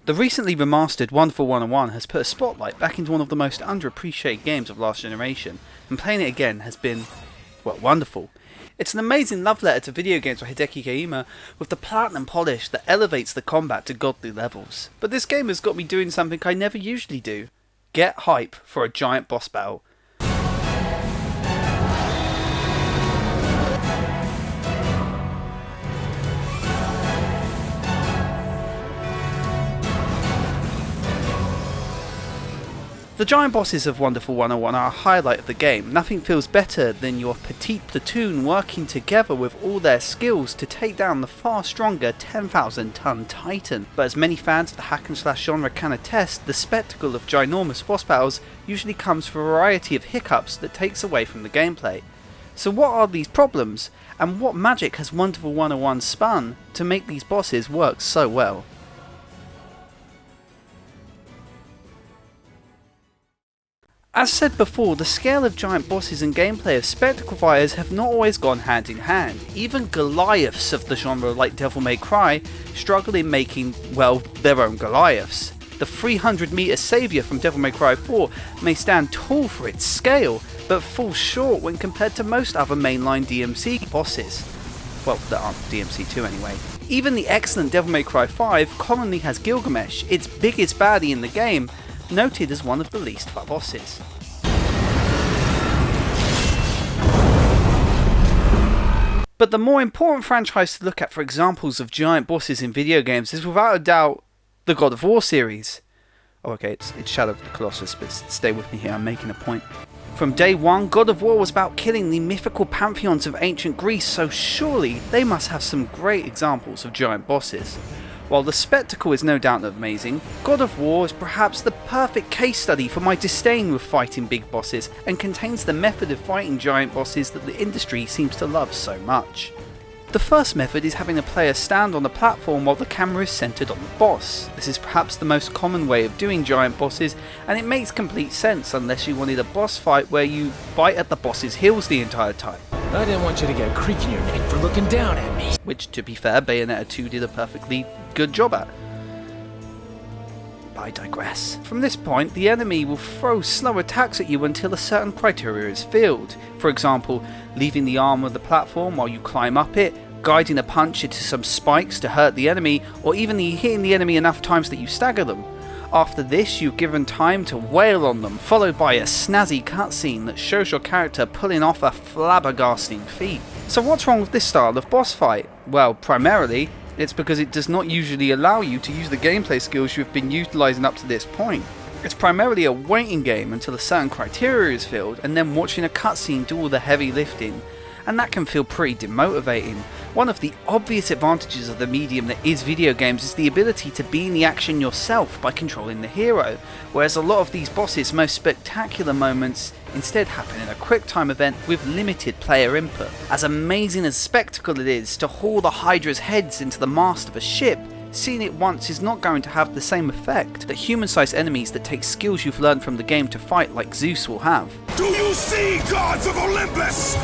The recently remastered Wonderful 101 has put a spotlight back into one of the most underappreciated games of last generation, and playing it again has been, well, wonderful. It's an amazing love letter to video games by Hideki Kojima, with the platinum polish that elevates the combat to godly levels. But this game has got me doing something I never usually do: get hype for a giant boss battle. The giant bosses of Wonderful 101 are a highlight of the game. Nothing feels better than your petite platoon working together with all their skills to take down the far stronger 10,000 ton titan. But as many fans of the hack and slash genre can attest, the spectacle of ginormous boss battles usually comes with a variety of hiccups that takes away from the gameplay. So what are these problems, and what magic has Wonderful 101 spun to make these bosses work so well? As said before, the scale of giant bosses and gameplay of spectacle fighters have not always gone hand in hand. Even Goliaths of the genre like Devil May Cry struggle in making, well, their own Goliaths. The 300-meter saviour from Devil May Cry 4 may stand tall for its scale, but falls short when compared to most other mainline DMC bosses. Well, that aren't DMC2 anyway. Even the excellent Devil May Cry 5 commonly has Gilgamesh, its biggest baddie in the game, noted as one of the least fun bosses. But the more important franchise to look at for examples of giant bosses in video games is without a doubt the God of War series. Oh, okay, it's Shadow of the Colossus, but stay with me here, I'm making a point. From day one, God of War was about killing the mythical pantheons of ancient Greece, so surely they must have some great examples of giant bosses. While the spectacle is no doubt amazing, God of War is perhaps the perfect case study for my disdain with fighting big bosses, and contains the method of fighting giant bosses that the industry seems to love so much. The first method is having a player stand on the platform while the camera is centered on the boss. This is perhaps the most common way of doing giant bosses, and it makes complete sense unless you wanted a boss fight where you bite at the boss's heels the entire time. I didn't want you to get a creak in your neck for looking down at me. Which, to be fair, Bayonetta 2 did a perfectly good job at. But I digress. From this point, the enemy will throw slow attacks at you until a certain criteria is filled. For example, leaving the arm of the platform while you climb up it, guiding a punch into some spikes to hurt the enemy, or even hitting the enemy enough times that you stagger them. After this, you're given time to wail on them, followed by a snazzy cutscene that shows your character pulling off a flabbergasting feat. So what's wrong with this style of boss fight? Well, primarily, it's because it does not usually allow you to use the gameplay skills you've been utilising up to this point. It's primarily a waiting game until a certain criteria is filled, and then watching a cutscene do all the heavy lifting. And that can feel pretty demotivating. One of the obvious advantages of the medium that is video games is the ability to be in the action yourself by controlling the hero, whereas a lot of these bosses' most spectacular moments instead happen in a quick time event with limited player input. As amazing as spectacle it is to haul the Hydra's heads into the mast of a ship, seeing it once is not going to have the same effect that human-sized enemies that take skills you've learned from the game to fight like Zeus will have. Do you see, gods of Olympus?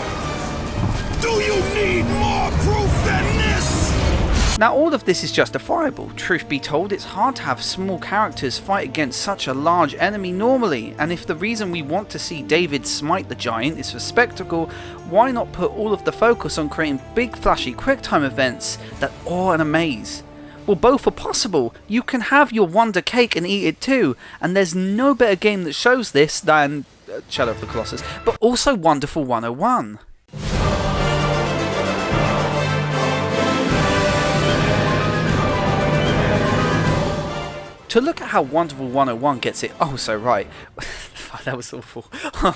Do you need more proof than this? Now all of this is justifiable. Truth be told, it's hard to have small characters fight against such a large enemy normally, and if the reason we want to see David smite the giant is for spectacle, why not put all of the focus on creating big flashy quicktime events that awe and amaze? Well, both are possible. You can have your Wonder Cake and eat it too, and there's no better game that shows this than Shadow of the Colossus, but also Wonderful 101. To look at how Wonderful 101 gets it oh so right. That was awful.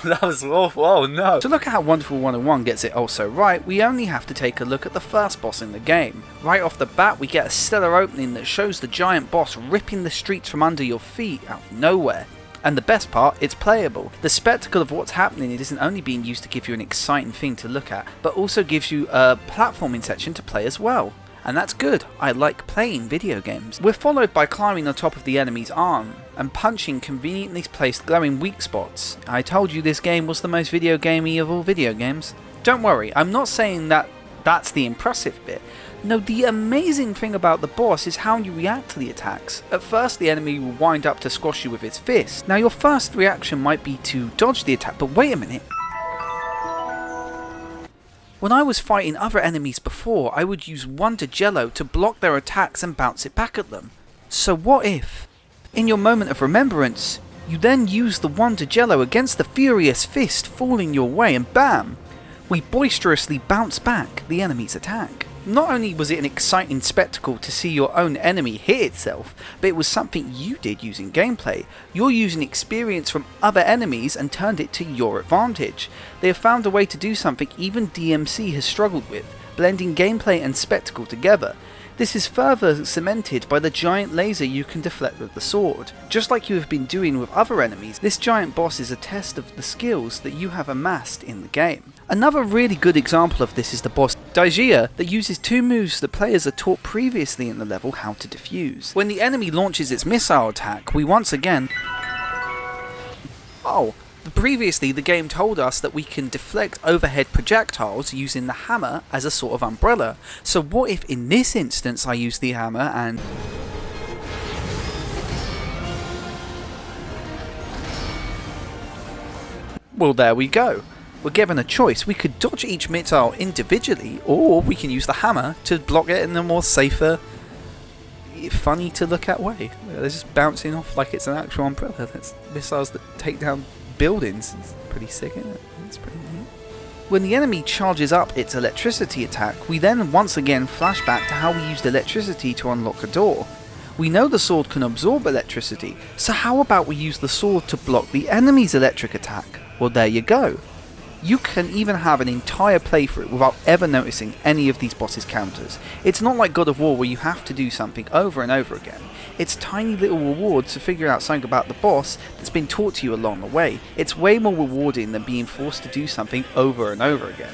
That was awful. Oh no. To look at how Wonderful 101 gets it oh so right, we only have to take a look at the first boss in the game. Right off the bat, we get a stellar opening that shows the giant boss ripping the streets from under your feet out of nowhere. And the best part, it's playable. The spectacle of what's happening isn't only being used to give you an exciting thing to look at, but also gives you a platforming section to play as well. And that's good, I like playing video games. We're followed by climbing on top of the enemy's arm, and punching conveniently placed glowing weak spots. I told you this game was the most video gamey of all video games. Don't worry, I'm not saying that that's the impressive bit. No, the amazing thing about the boss is how you react to the attacks. At first the enemy will wind up to squash you with its fist. Now your first reaction might be to dodge the attack, but wait a minute. When I was fighting other enemies before, I would use Wonder Jello to block their attacks and bounce it back at them. So what if, in your moment of remembrance, you then use the Wonder Jello against the furious fist falling your way and bam! We boisterously bounce back the enemy's attack. Not only was it an exciting spectacle to see your own enemy hit itself, but it was something you did using gameplay. You're using experience from other enemies and turned it to your advantage. They have found a way to do something even DMC has struggled with, blending gameplay and spectacle together. This is further cemented by the giant laser you can deflect with the sword. Just like you have been doing with other enemies, this giant boss is a test of the skills that you have amassed in the game. Another really good example of this is the boss Daijia, that uses two moves that players are taught previously in the level how to defuse. When the enemy launches its missile attack, we once again... Previously the game told us that we can deflect overhead projectiles using the hammer as a sort of umbrella. So what if in this instance I use the hammer and... Well, there we go. We're given a choice. We could dodge each missile individually, or we can use the hammer to block it in a more safer, funny to look at way. They're just bouncing off like it's an actual umbrella. That's missiles that take down buildings. It's pretty sick, isn't it? It's pretty neat. When the enemy charges up its electricity attack, we then once again flash back to how we used electricity to unlock a door. We know the sword can absorb electricity, so how about we use the sword to block the enemy's electric attack? Well, there you go. You can even have an entire playthrough without ever noticing any of these bosses' counters. It's not like God of War where you have to do something over and over again. It's tiny little rewards to figure out something about the boss that's been taught to you along the way. It's way more rewarding than being forced to do something over and over again.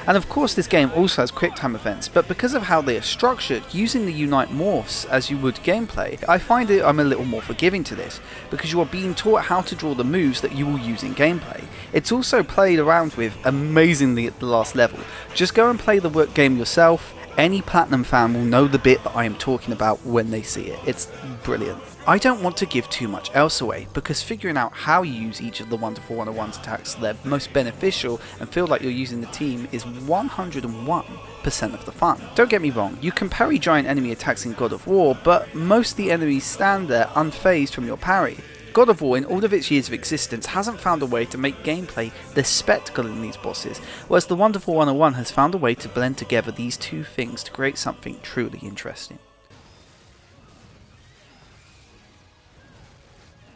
And of course this game also has quicktime events, but because of how they are structured, using the Unite morphs as you would gameplay, I find that I'm a little more forgiving to this, because you are being taught how to draw the moves that you will use in gameplay. It's also played around with amazingly at the last level. Just go and play the game yourself. Any Platinum fan will know the bit that I am talking about when they see it. It's brilliant. I don't want to give too much else away, because figuring out how you use each of the Wonderful 101's attacks so they're most beneficial and feel like you're using the team is 101% of the fun. Don't get me wrong, you can parry giant enemy attacks in God of War, but most of the enemies stand there unfazed from your parry. God of War, in all of its years of existence, hasn't found a way to make gameplay the spectacle in these bosses, whereas the Wonderful 101 has found a way to blend together these two things to create something truly interesting.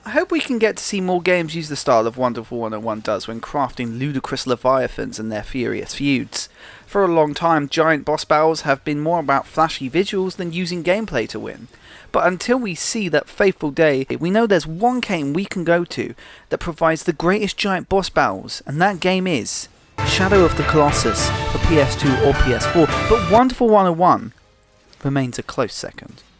I hope we can get to see more games use the style of Wonderful 101 does when crafting ludicrous leviathans and their furious feuds. For a long time, giant boss battles have been more about flashy visuals than using gameplay to win. But until we see that fateful day, we know there's one game we can go to that provides the greatest giant boss battles, and that game is Shadow of the Colossus for PS2 or PS4, but Wonderful 101 remains a close second.